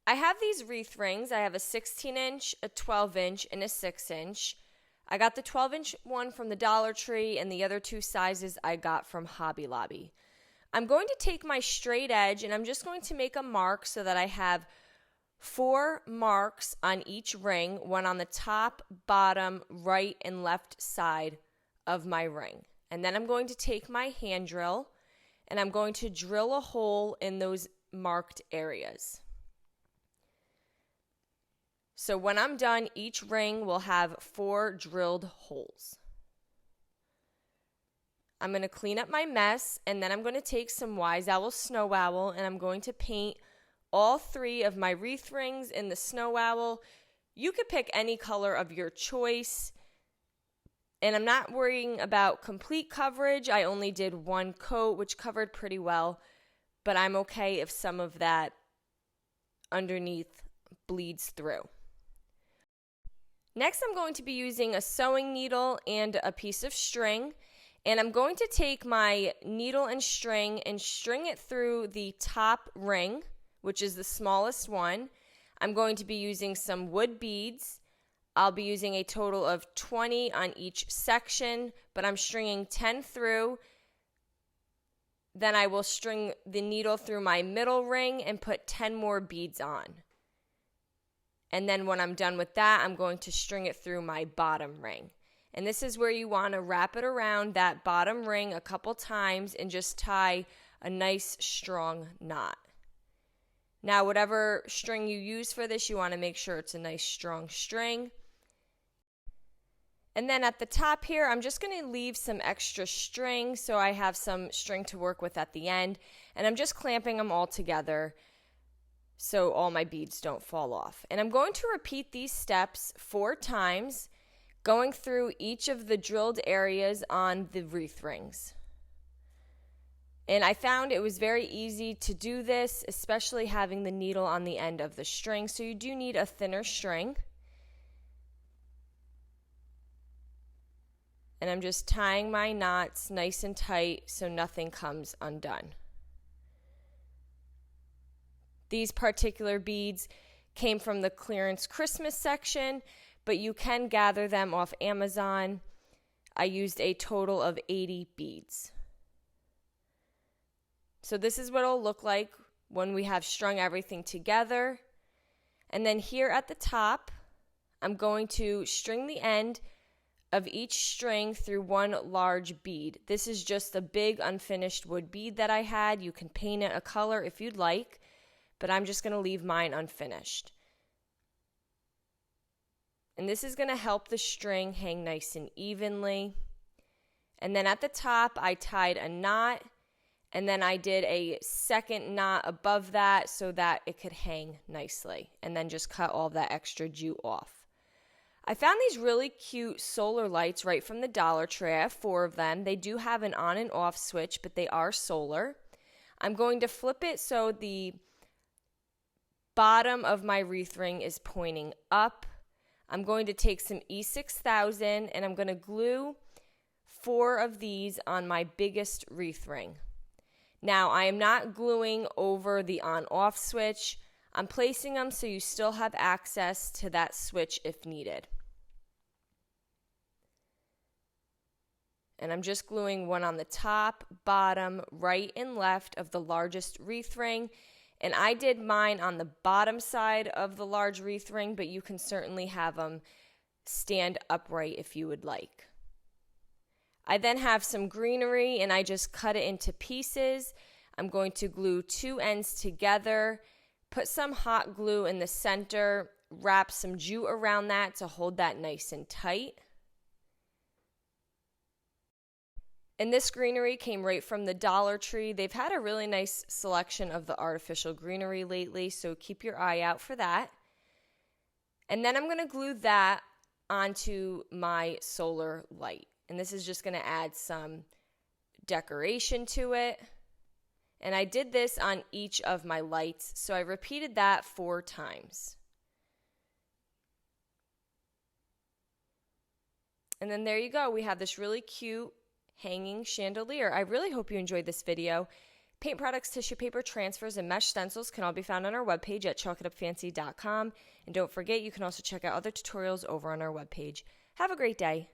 I have these wreath rings. I have a 16-inch, a 12-inch, and a 6-inch. I got the 12-inch one from the Dollar Tree, and the other two sizes I got from Hobby Lobby. I'm going to take my straight edge, and I'm just going to make a mark so that I have 4 marks on each ring, one on the top, bottom, right, and left side of my ring. And then I'm going to take my hand drill, and I'm going to drill a hole in those marked areas. So when I'm done, each ring will have 4 drilled holes. I'm going to clean up my mess, and then I'm going to take some Wise Owl Snow Owl, and I'm going to paint all 3 of my wreath rings in the Snow Owl. You could pick any color of your choice, and I'm not worrying about complete coverage. I only did 1 coat, which covered pretty well, but I'm okay if some of that underneath bleeds through. Next, I'm going to be using a sewing needle and a piece of string, and I'm going to take my needle and string it through the top ring, which is the smallest one. I'm going to be using some wood beads. I'll be using a total of 20 on each section, but I'm stringing 10 through. Then I will string the needle through my middle ring and put 10 more beads on. And then when I'm done with that, I'm going to string it through my bottom ring. And this is where you want to wrap it around that bottom ring a couple times and just tie a nice strong knot. Now, whatever string you use for this, you want to make sure it's a nice strong string. And then at the top here, I'm just going to leave some extra string so I have some string to work with at the end. And I'm just clamping them all together so all my beads don't fall off. And I'm going to repeat these steps 4 times, going through each of the drilled areas on the wreath rings. And I found it was very easy to do this, especially having the needle on the end of the string. So you do need a thinner string. And I'm just tying my knots nice and tight so nothing comes undone. These particular beads came from the clearance Christmas section, but you can gather them off Amazon. I used a total of 80 beads. So this is what it'll look like when we have strung everything together. And then here at the top, I'm going to string the end of each string through 1 large bead. This is just a big unfinished wood bead that I had. You can paint it a color if you'd like, but I'm just going to leave mine unfinished. And this is going to help the string hang nice and evenly. And then at the top, I tied a knot, and then I did a second knot above that so that it could hang nicely, and then just cut all that extra jute off. I found these really cute solar lights right from the Dollar Tree. I have 4 of them. They do have an on and off switch, but they are solar. I'm going to flip it so the bottom of my wreath ring is pointing up. I'm going to take some E6000 and I'm going to glue 4 of these on my biggest wreath ring. Now, I am not gluing over the on-off switch. I'm placing them so you still have access to that switch if needed. And I'm just gluing one on the top, bottom, right, and left of the largest wreath ring. And I did mine on the bottom side of the large wreath ring, but you can certainly have them stand upright if you would like. I then have some greenery and I just cut it into pieces. I'm going to glue 2 ends together, put some hot glue in the center, wrap some jute around that to hold that nice and tight. And this greenery came right from the Dollar Tree. They've had a really nice selection of the artificial greenery lately, so keep your eye out for that. And then I'm going to glue that onto my solar light. And this is just going to add some decoration to it. And I did this on each of my lights, so I repeated that 4 times. And then there you go. We have this really cute hanging chandelier. I really hope you enjoyed this video. Paint products, tissue paper, transfers, and mesh stencils can all be found on our webpage at chalkitupfancy.com. And don't forget, you can also check out other tutorials over on our webpage. Have a great day.